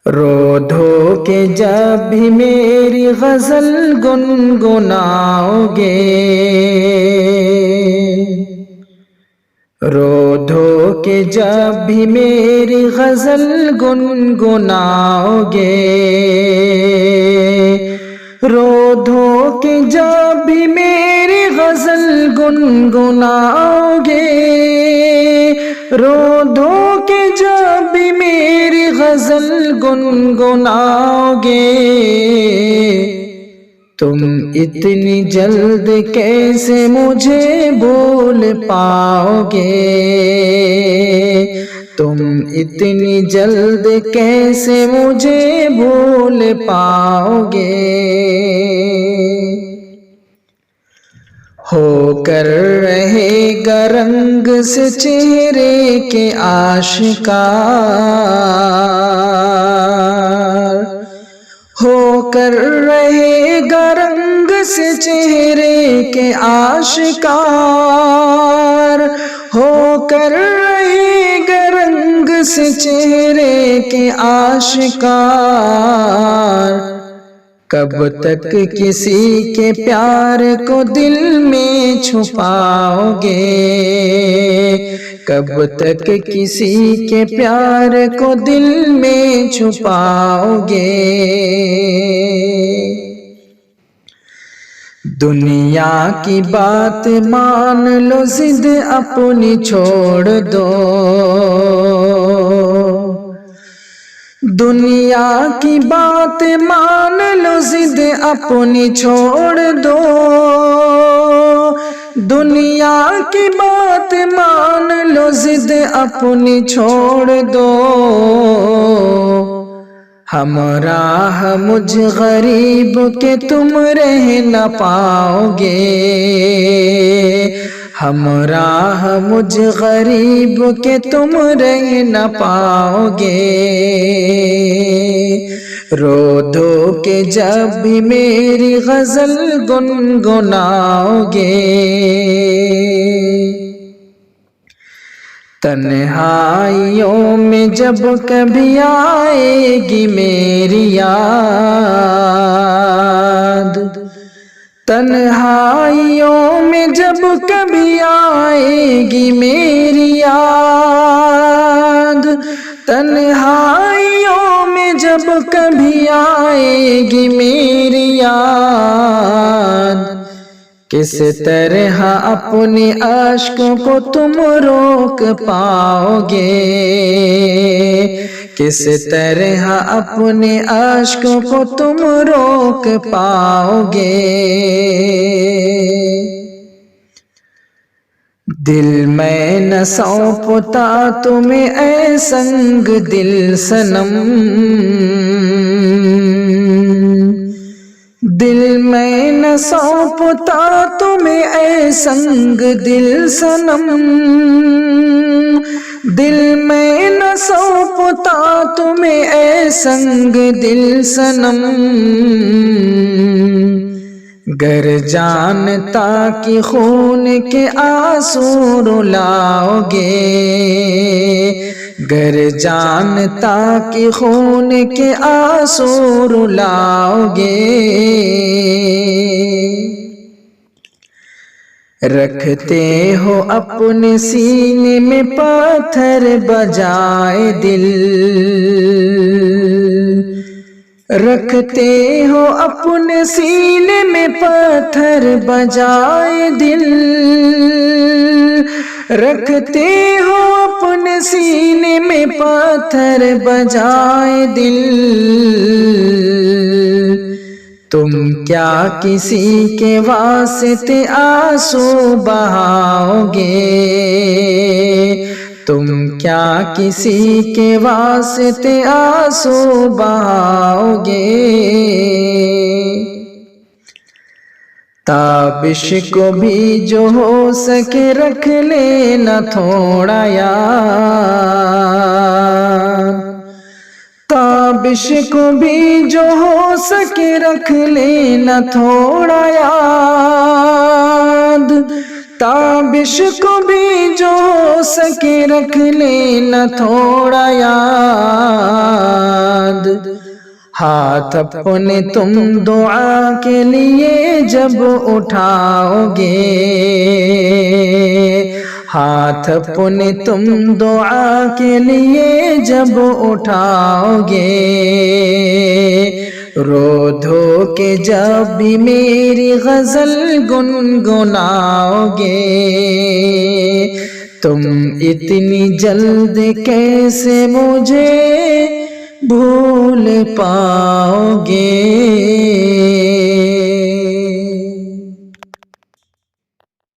रो धो के जब भी मेरी गजल गुनगुनाओगे, रो धो के जब भी मेरी गजल गुनगुनाओगे, रो धो के जब भी मेरी गजल गुनगुनाओगे, रो धो के जब भी मेरी गजल गुनगुनाओगे, तुम इतनी जल्द कैसे मुझे भूल पाओगे, तुम इतनी जल्द कैसे मुझे भूल पाओगे। होकर रहेगा रंग से चेहरे के आशिकार, होकर रहेगा रंग से चेहरे के आशिकार, होकर रहेगा रंग से चेहरे के आशिकार। कब तक किसी के प्यार को दिल में छुपाओगे, कब तक किसी के प्यार को दिल में छुपाओगे। दुनिया की बात मान लो, जिद अपनी छोड़ दो, दुनिया की बात मान लो, जिद अपनी छोड़ दो, दुनिया की बात मान लो, जिद अपनी छोड़ दो। हमराह मुझ गरीब के तुम रह न पाओगे, हमराह मुझ गरीब के तुम रह न पाओगे। रो धो के जब भी मेरी गजल गुनगुनाओगे, तन्हाइयों में जब कभी आएगी मेरी याद, तन्हाइयों में जब कभी आएगी मेरी याद, तन्हाइयों में जब कभी आएगी मेरी याद, किस तरह अपने अश्कों को तुम रोक पाओगे, किस तरह अपने अश्कों को तुम रोक पाओगे। दिल मैं न सौंपता तुम्हें ऐ संग दिल सनम, दिल मैं न सौंपता तुम्हें ऐ संग दिल सनम, दिल मैं न सौंपता तुम्हें ऐ संग दिल सनम। गर जानता कि खून के आंसू रुलाओगे, गर जानता कि खून के आंसू रुलाओगे। रखते हो अपने सीने में पत्थर बजाए दिल, रखते हो अपने सीने में पत्थर बजाए दिल, रखते हो अपने सीने में पत्थर बजाए दिल। तुम क्या किसी के वास्ते आंसू बहाओगे, तुम क्या किसी के वास्ते आंसू बहाओगे। ताबिश को भी जो हो सके रख लेना थोड़ा याद, ताबिश को भी जो हो सके रख लेना थोड़ा याद, ताबिश को भी जो हो सके रख लेना थोड़ा याद। हाथ अपने तुम दुआ के लिए जब उठाओगे, हाथ अपने तुम दुआ के लिए जब उठाओगे, रो धो के जब भी मेरी गजल गुनगुनाओगे, तुम इतनी जल्द कैसे मुझे भूल पाओगे।